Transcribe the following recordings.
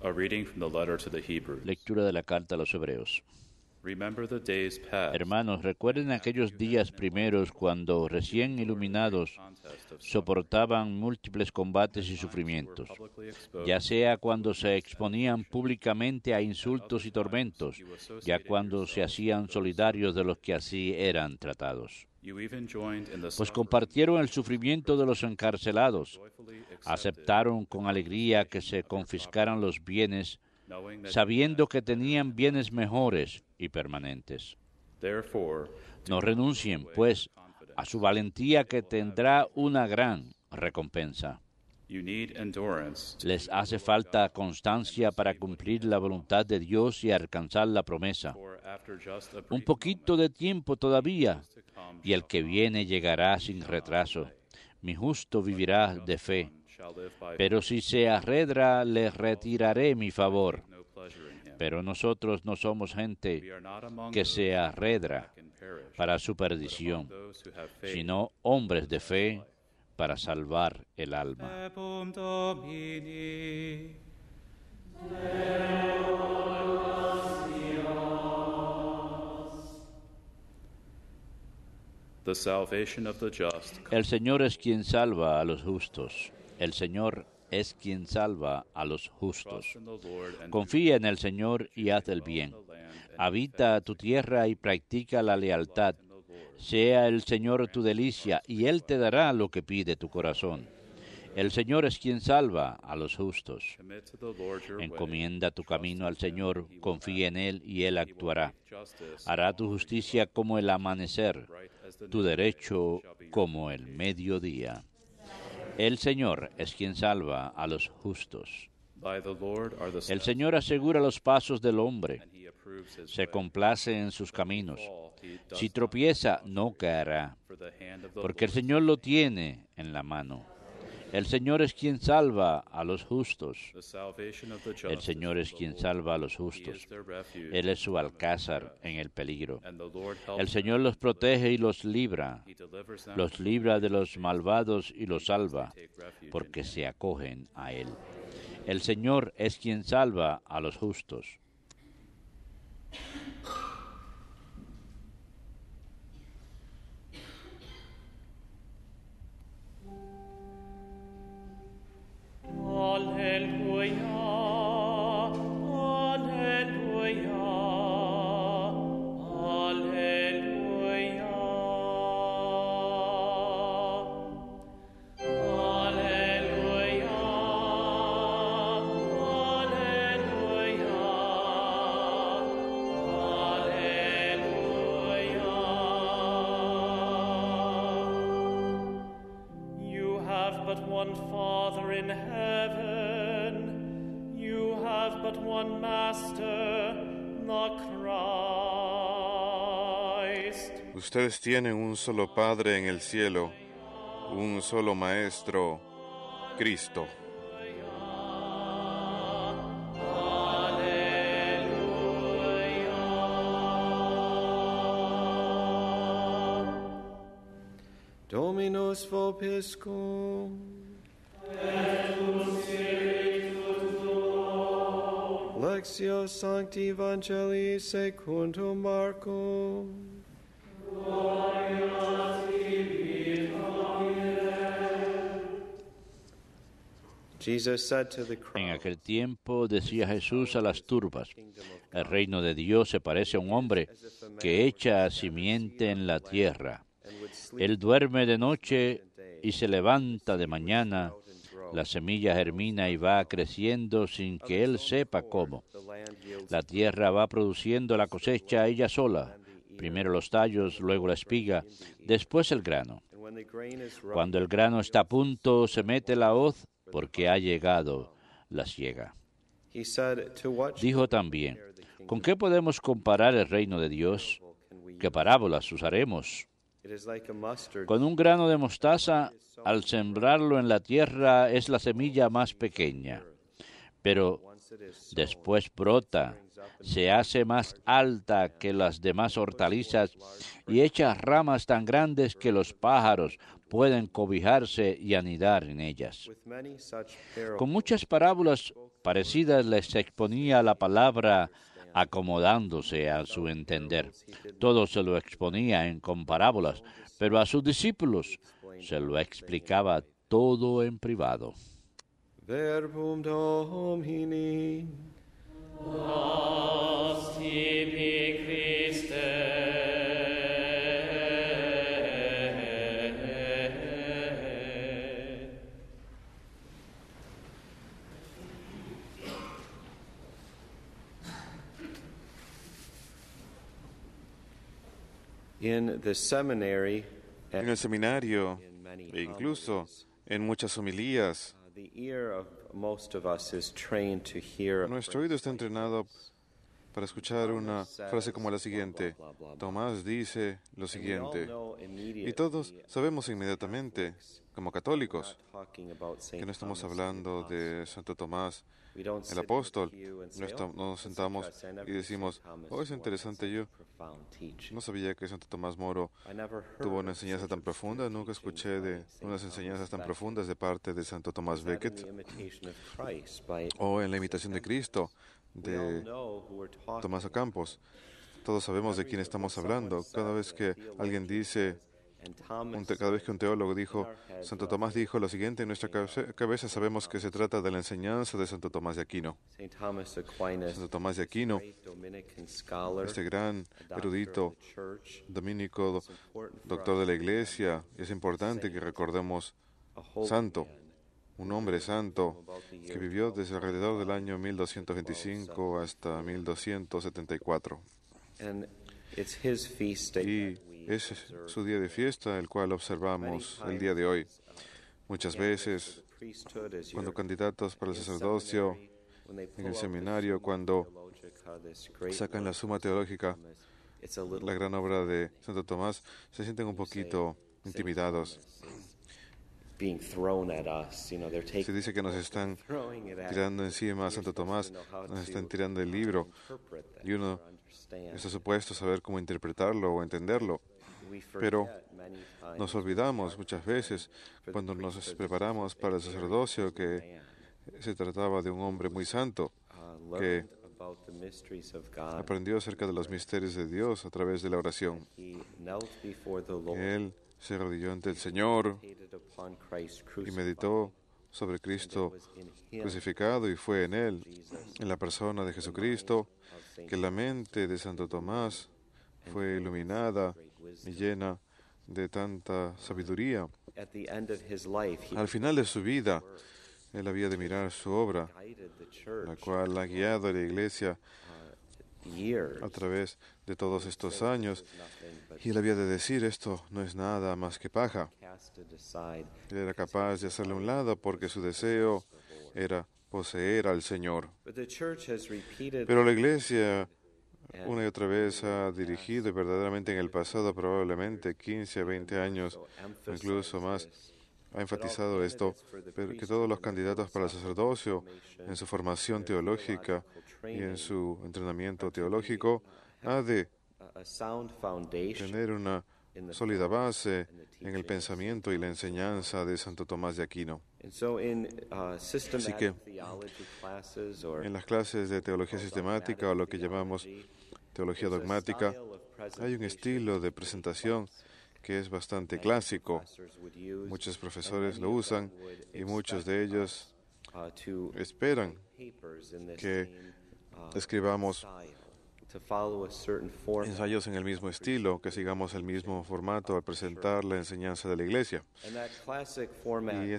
A reading from the letter to the Hebrews. Lectura de la carta a los Hebreos. Remember the days past. Hermanos, recuerden aquellos días primeros cuando, recién iluminados, soportaban múltiples combates y sufrimientos, ya sea cuando se exponían públicamente a insultos y tormentos, ya cuando se hacían solidarios de los que así eran tratados. Pues compartieron el sufrimiento de los encarcelados, aceptaron con alegría que se confiscaran los bienes, sabiendo que tenían bienes mejores y permanentes. No renuncien, pues, a su valentía, que tendrá una gran recompensa. Les hace falta constancia para cumplir la voluntad de Dios y alcanzar la promesa. Un poquito de tiempo todavía, y el que viene llegará sin retraso. Mi justo vivirá de fe, pero si se arredra, le retiraré mi favor. Pero nosotros no somos gente que se arredra para su perdición, sino hombres de fe para salvar el alma. El Señor es quien salva a los justos. El Señor es quien salva a los justos. Confía en el Señor y haz el bien. Habita tu tierra y practica la lealtad. Sea el Señor tu delicia, y Él te dará lo que pide tu corazón. El Señor es quien salva a los justos. Encomienda tu camino al Señor, confía en Él y Él actuará. Hará tu justicia como el amanecer, tu derecho como el mediodía. El Señor es quien salva a los justos. El Señor asegura los pasos del hombre. Se complace en sus caminos. Si tropieza, no caerá, porque el Señor lo tiene en la mano. El Señor es quien salva a los justos. El Señor es quien salva a los justos. Él es su alcázar en el peligro. El Señor los protege y los libra. Los libra de los malvados y los salva, porque se acogen a Él. El Señor es quien salva a los justos. Ustedes tienen un solo Padre en el cielo, un solo Maestro, Cristo. Dominus vobiscum. Lectio Sancti Evangelii secundum Marcum. En aquel tiempo decía Jesús a las turbas: el reino de Dios se parece a un hombre que echa simiente en la tierra. Él duerme de noche y se levanta de mañana. La semilla germina y va creciendo sin que él sepa cómo. La tierra va produciendo la cosecha ella sola. Primero los tallos, luego la espiga, después el grano. Cuando el grano está a punto, se mete la hoz, porque ha llegado la siega. Dijo también: ¿con qué podemos comparar el reino de Dios? ¿Qué parábolas usaremos? Con un grano de mostaza, al sembrarlo en la tierra, es la semilla más pequeña. pero después brota, se hace más alta que las demás hortalizas y echa ramas tan grandes que los pájaros pueden cobijarse y anidar en ellas. Con muchas parábolas parecidas les exponía la palabra acomodándose a su entender. Todo se lo exponía con parábolas, pero a sus discípulos se lo explicaba todo en privado. Verbum Domini. Nos tibi Christe. In the seminary, En el seminario e incluso en muchas homilías, the ear of most of us is trained to hear. nuestro oído está entrenado para escuchar una frase como la siguiente. Tomás dice lo siguiente. Y todos sabemos inmediatamente, como católicos, que no estamos hablando de Santo Tomás, el apóstol. No nos sentamos y decimos, oh, es interesante, yo no sabía que Santo Tomás Moro tuvo una enseñanza tan profunda, nunca escuché de unas enseñanzas tan profundas de parte de Santo Tomás Becket, o en la imitación de Cristo, de Tomás Campos. Todos sabemos de quién estamos hablando. Cada vez que alguien dice, cada vez que un teólogo dijo, Santo Tomás dijo lo siguiente, en nuestra cabeza sabemos que se trata de la enseñanza de Santo Tomás de Aquino. Santo Tomás de Aquino, este gran erudito dominico, doctor de la Iglesia, es importante que recordemos santo, un hombre santo que vivió desde alrededor del año 1225 hasta 1274. Y es su día de fiesta, el cual observamos el día de hoy. Muchas veces, cuando candidatos para el sacerdocio, en el seminario, cuando sacan la Suma Teológica, la gran obra de Santo Tomás, se sienten un poquito intimidados. Se dice que nos están tirando encima a Santo Tomás, nos están tirando el libro, y uno está supuesto saber cómo interpretarlo o entenderlo. Pero nos olvidamos muchas veces cuando nos preparamos para el sacerdocio que se trataba de un hombre muy santo que aprendió acerca de los misterios de Dios a través de la oración. Él se arrodilló ante el Señor y meditó sobre Cristo crucificado, y fue en Él, en la persona de Jesucristo, que la mente de Santo Tomás fue iluminada y llena de tanta sabiduría. Al final de su vida, él había de mirar su obra, la cual ha guiado a la Iglesia a través de todos estos años, y él había de decir, esto no es nada más que paja. Él era capaz de hacerle a un lado porque su deseo era poseer al Señor. Pero la Iglesia una y otra vez ha dirigido, y verdaderamente en el pasado, probablemente 15 a 20 años, incluso más, ha enfatizado esto, pero que todos los candidatos para el sacerdocio, en su formación teológica y en su entrenamiento teológico, ha de tener una sólida base en el pensamiento y la enseñanza de Santo Tomás de Aquino. Así que en las clases de teología sistemática, o lo que llamamos teología dogmática, hay un estilo de presentación que es bastante clásico. Muchos profesores lo usan y muchos de ellos esperan que escribamos ensayos en el mismo estilo, que sigamos el mismo formato al presentar la enseñanza de la Iglesia. Y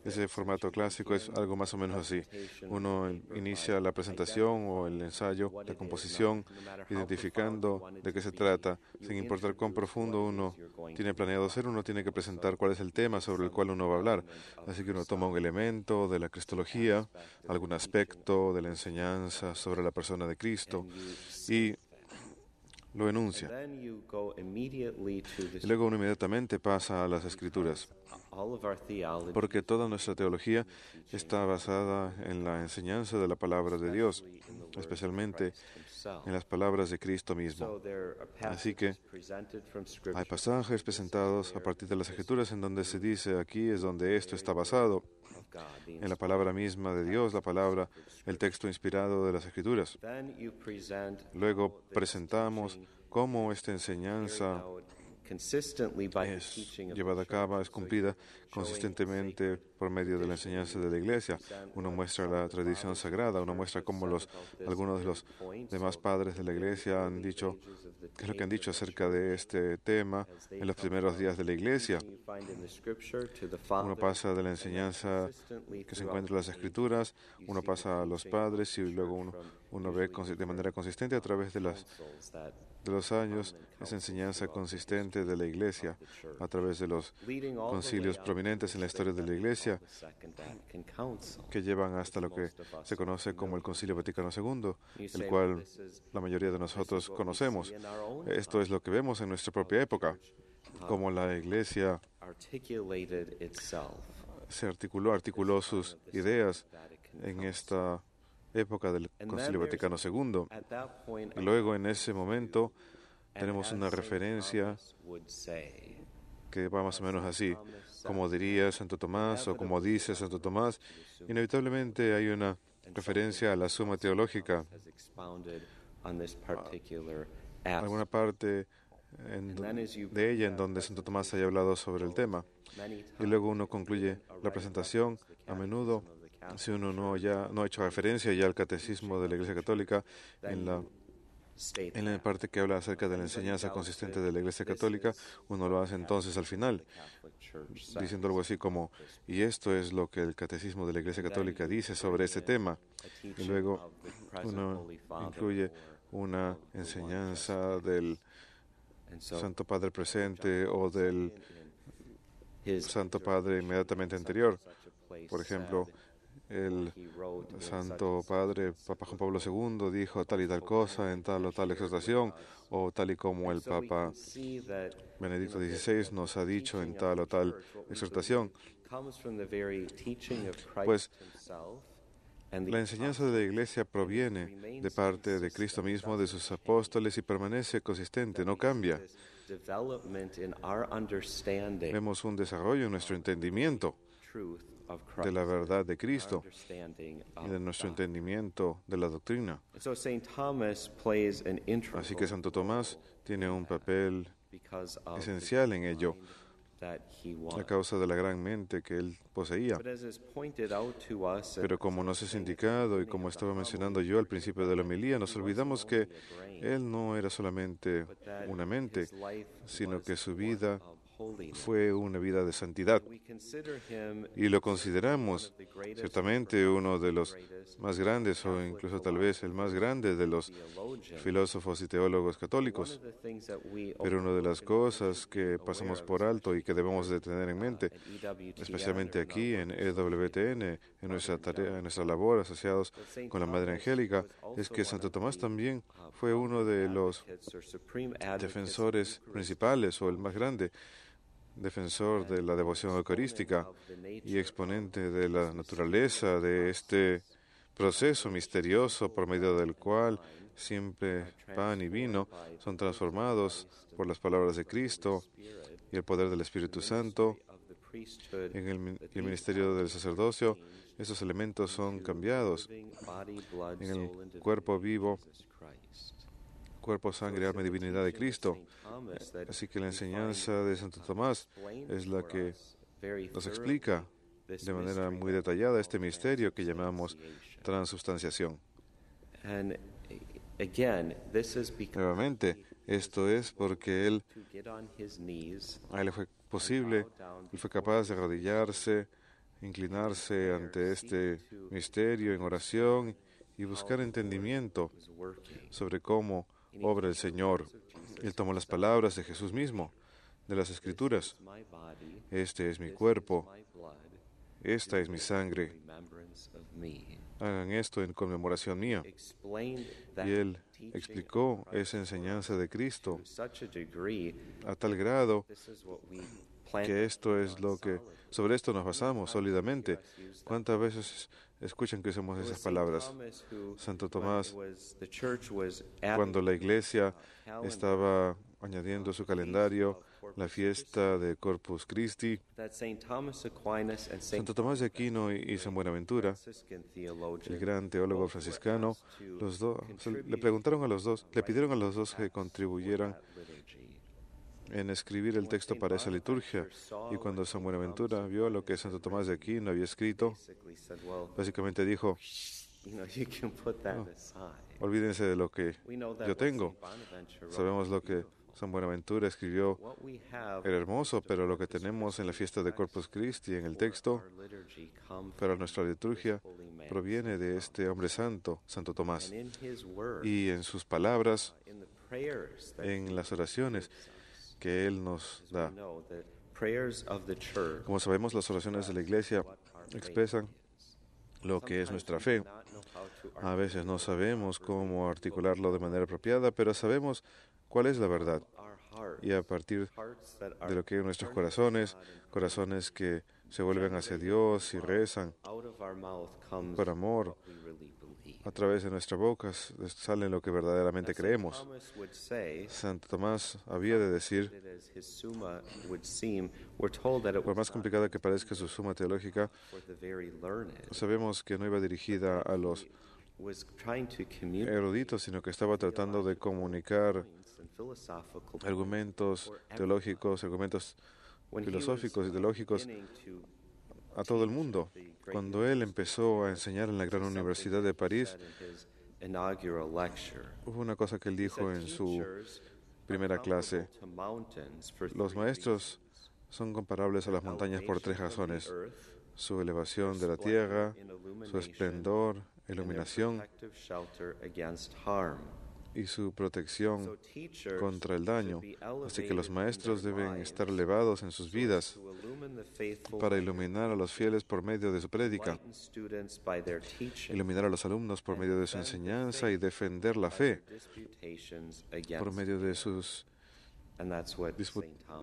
ese formato clásico es algo más o menos así. Uno inicia la presentación o el ensayo, la composición, identificando de qué se trata, sin importar cuán profundo uno tiene planeado ser, uno tiene que presentar cuál es el tema sobre el cual uno va a hablar. Así que uno toma un elemento de la cristología, algún aspecto de la enseñanza sobre la persona de Cristo, y lo enuncia. Then you go immediately to Y the luego uno inmediatamente pasa a las Escrituras, all of our theology, porque toda nuestra teología está basada en la enseñanza de la palabra de Dios, especialmente en las palabras de Cristo mismo. so there are Así que passages presented from Scripture. hay pasajes presentados a partir de las Escrituras en donde se dice aquí es donde esto está basado, of God, the en la palabra misma de Dios, la palabra, el texto inspirado de las Escrituras. Then you present Luego presentamos cómo esta carried enseñanza out consistently by the es teaching of llevada a cabo, es So cumplida you're showing consistentemente por medio de la enseñanza de la Iglesia. Uno muestra la tradición sagrada, uno muestra cómo algunos de los demás padres de la Iglesia han dicho qué es lo que han dicho acerca de este tema en los primeros días de la Iglesia. you find in the Scripture to the Uno Father, pasa de la enseñanza que se encuentra en las Escrituras, uno pasa a los padres y luego uno ve de manera consistente a través de los años esa enseñanza consistente de la Iglesia, a través de los leading all the concilios way up prominentes en la historia de la Iglesia to the Second Vatican Council. que llevan hasta lo que se conoce como el Concilio Vaticano II, You el say, cual well, this is la mayoría de nosotros what we conocemos. see in our own Esto es lo que vemos en nuestra propia época, como la Iglesia articulated itself se articuló sus ideas en esta época del Concilio Vaticano II. at that point. Y luego en ese momento tenemos una referencia Would say, que va más o menos así, como diría Santo Tomás o como dice Santo Tomás. Inevitablemente hay una referencia a la Suma Teológica, has expounded on this particular alguna aspect. parte de ella en donde Santo Tomás haya hablado sobre el tema. Y luego uno concluye la presentación. A menudo, si uno no ha hecho referencia ya al catecismo de la Iglesia Católica, en la parte que habla acerca de la enseñanza consistente de la Iglesia Católica, uno lo hace entonces al final, diciendo algo así como, y esto es lo que el catecismo de la Iglesia Católica dice sobre este tema. Y luego uno incluye una enseñanza del Santo Padre presente o del Santo Padre inmediatamente anterior. Por ejemplo, el Santo Padre, Papa Juan Pablo II, dijo tal y tal cosa en tal o tal exhortación, o tal y como el Papa Benedicto XVI nos ha dicho en tal o tal exhortación. Pues la enseñanza de la Iglesia proviene de parte de Cristo mismo, de sus apóstoles, y permanece consistente, no cambia. Vemos un desarrollo en nuestro entendimiento de la verdad de Cristo y de nuestro entendimiento de la doctrina. Así que Santo Tomás tiene un papel esencial en ello, a causa de la gran mente que él poseía. Pero como nos es indicado y como estaba mencionando yo al principio de la homilía, nos olvidamos que él no era solamente una mente, sino que su vida fue una vida de santidad. Y lo consideramos ciertamente uno de los más grandes, o incluso tal vez el más grande de los filósofos y teólogos católicos. Pero una de las cosas que pasamos por alto y que debemos de tener en mente, especialmente aquí en EWTN, en nuestra tarea, en nuestra labor asociados con la Madre Angélica, es que Santo Tomás también fue uno de los defensores principales, o el más grande defensor de la devoción eucarística y exponente de la naturaleza de este proceso misterioso por medio del cual siempre pan y vino son transformados por las palabras de Cristo y el poder del Espíritu Santo. En el ministerio del sacerdocio, esos elementos son cambiados en el cuerpo vivo, cuerpo, sangre, alma y divinidad de Cristo. Así que la enseñanza de Santo Tomás es la que nos explica de manera muy detallada este misterio que llamamos transubstanciación. Nuevamente, esto es porque él le fue posible, él fue capaz de arrodillarse, inclinarse ante este misterio en oración y buscar entendimiento sobre cómo obra el Señor. Él tomó las palabras de Jesús mismo, de las Escrituras. Este es mi cuerpo, esta es mi sangre, hagan esto en conmemoración mía. Y él explicó esa enseñanza de Cristo a tal grado que esto es lo que, sobre esto nos basamos sólidamente. ¿Cuántas veces escuchan que usamos esas palabras? Santo Tomás, cuando la iglesia estaba añadiendo a su calendario la fiesta de Corpus Christi, Santo Tomás de Aquino y San Buenaventura, el gran teólogo franciscano, los dos le pidieron a los dos que contribuyeran en escribir el texto para esa liturgia. Y cuando San Buenaventura vio lo que Santo Tomás de Aquino había escrito, básicamente dijo: olvídense de lo que yo tengo. Sabemos lo que San Buenaventura escribió era hermoso, pero lo que tenemos en la fiesta de Corpus Christi, en el texto, para nuestra liturgia, proviene de este hombre santo, Santo Tomás. Y en sus palabras, en las oraciones que él nos da. Como sabemos, las oraciones de la iglesia expresan lo que es nuestra fe. A veces no sabemos cómo articularlo de manera apropiada, pero sabemos cuál es la verdad. Y a partir de lo que en nuestros corazones que se vuelven hacia Dios y rezan por amor, a través de nuestras bocas sale lo que verdaderamente creemos. Santo Tomás había de decir, por más complicada que parezca su suma teológica, sabemos que no iba dirigida a los eruditos, sino que estaba tratando de comunicar argumentos teológicos, argumentos filosóficos y teológicos a todo el mundo. Cuando él empezó a enseñar en la gran universidad de París, hubo una cosa que él dijo en su primera clase: los maestros son comparables a las montañas por tres razones: su elevación de la tierra, su esplendor, iluminación y su protección contra el daño. Así que los maestros deben estar elevados en sus vidas para iluminar a los fieles por medio de su prédica, iluminar a los alumnos por medio de su enseñanza y defender la fe por medio de sus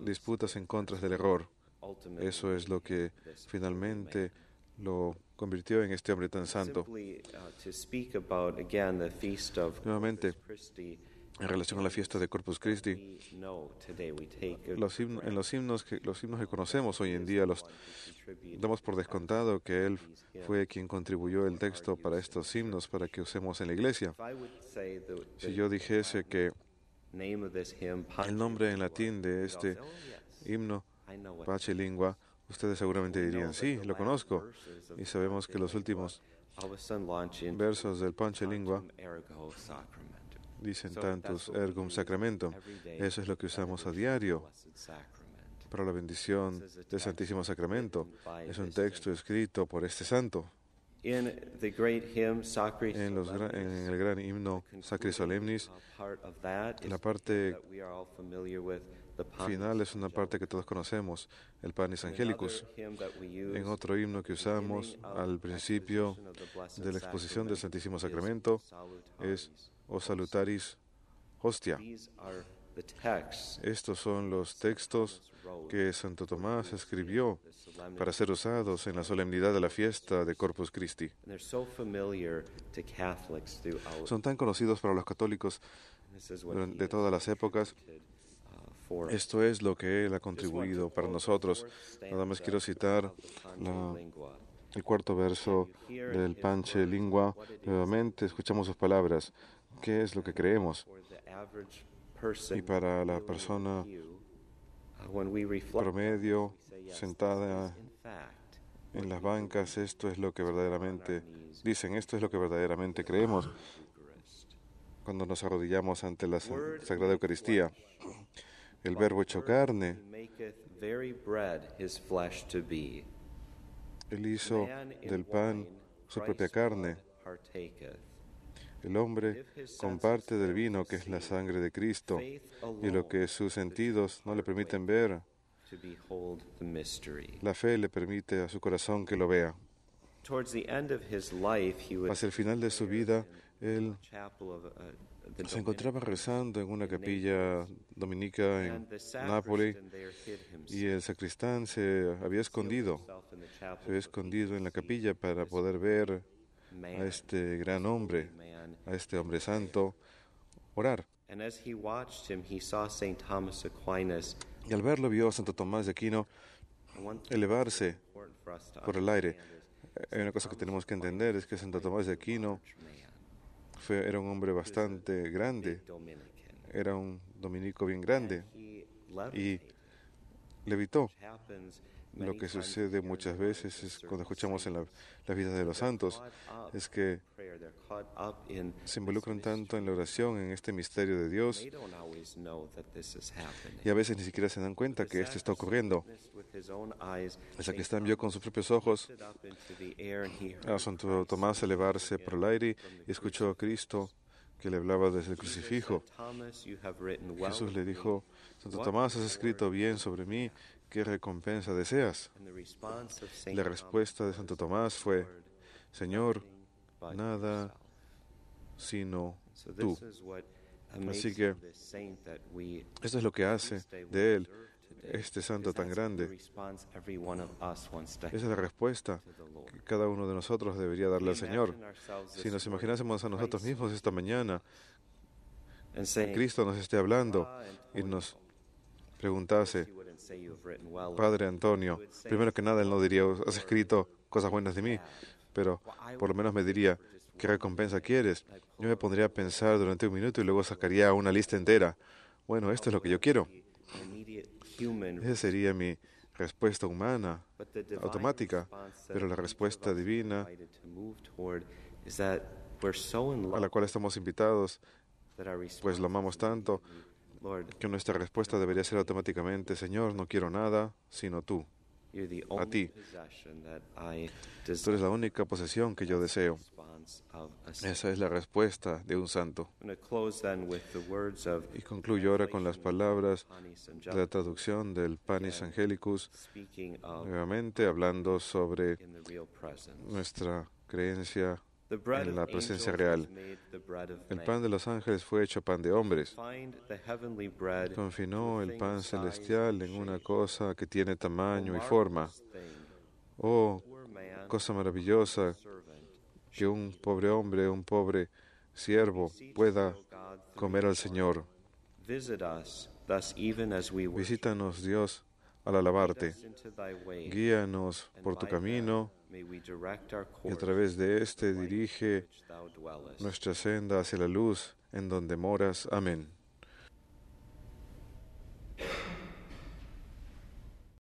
disputas en contra del error. Eso es lo que finalmente lo convirtió en este hombre tan santo. Nuevamente, en relación a la fiesta de Corpus Christi, en los himnos que conocemos hoy en día, los damos por descontado que él fue quien contribuyó el texto para estos himnos para que usemos en la iglesia. Si yo dijese que el nombre en latín de este himno, Panche Lingua, ustedes seguramente dirían: sí, lo conozco. Y sabemos que los últimos versos del Panche Lingua dicen tantus ergum sacramento. Eso es lo que usamos a diario para la bendición del Santísimo Sacramento. Es un texto escrito por este santo. En el gran himno Sacri Solemnis, la parte final es una parte que todos conocemos, el Panis Angelicus. En otro himno que usamos al principio de la exposición del Santísimo Sacramento es O Salutaris Hostia. Estos son los textos que Santo Tomás escribió para ser usados en la solemnidad de la fiesta de Corpus Christi. Son tan conocidos para los católicos de todas las épocas. Esto es lo que él ha contribuido para nosotros. Nada más quiero citar el cuarto verso del Panche Lingua. Nuevamente escuchamos sus palabras. ¿Qué es lo que creemos? Y para la persona promedio, sentada en las bancas, esto es lo que verdaderamente dicen, esto es lo que verdaderamente creemos cuando nos arrodillamos ante la Sagrada Eucaristía. El Verbo hecho carne, él hizo del pan su propia carne. El hombre comparte del vino, que es la sangre de Cristo, y lo que sus sentidos no le permiten ver, la fe le permite a su corazón que lo vea. Hacia el final de su vida, él se encontraba rezando en una capilla dominica en Nápoles y el sacristán se había escondido en la capilla para poder ver a este gran hombre, a este hombre santo, orar. Y al verlo vio a Santo Tomás de Aquino elevarse por el aire. Hay una cosa que tenemos que entender, es que Santo Tomás de Aquino era un hombre bastante grande, era un dominico bien grande y levitó. Lo que sucede muchas veces es cuando escuchamos en la vida de los santos, es que se involucran tanto en la oración, en este misterio de Dios, y a veces ni siquiera se dan cuenta que esto está ocurriendo. El sacristán vio con sus propios ojos a Santo Tomás elevarse por el aire y escuchó a Cristo que le hablaba desde el crucifijo. Jesús le dijo: Santo Tomás, has escrito bien sobre mí, ¿qué recompensa deseas? La respuesta de Santo Tomás fue: Señor, nada sino tú. Así que esto es lo que hace de él este santo tan grande. Esa es la respuesta que cada uno de nosotros debería darle al Señor. Si nos imaginásemos a nosotros mismos esta mañana, que Cristo nos esté hablando y nos preguntase: Padre Antonio, primero que nada él no diría: has escrito cosas buenas de mí, pero por lo menos me diría: ¿qué recompensa quieres? Yo me pondría a pensar durante un minuto y luego sacaría una lista entera. Bueno, esto es lo que yo quiero. Esa sería mi respuesta humana, automática, pero la respuesta divina a la cual estamos invitados, pues lo amamos tanto, que nuestra respuesta debería ser automáticamente: Señor, no quiero nada sino tú, a ti. Tú eres la única posesión que yo deseo. Esa es la respuesta de un santo. Y concluyo ahora con las palabras de la traducción del Panis Angelicus, nuevamente hablando sobre nuestra creencia en la presencia real. El pan de los ángeles fue hecho pan de hombres. Confinó el pan celestial en una cosa que tiene tamaño y forma. Oh, cosa maravillosa, que un pobre hombre, un pobre siervo pueda comer al Señor. Visítanos, Dios, al alabarte. Guíanos por tu camino y a través de este dirige nuestra senda hacia la luz en donde moras. Amén.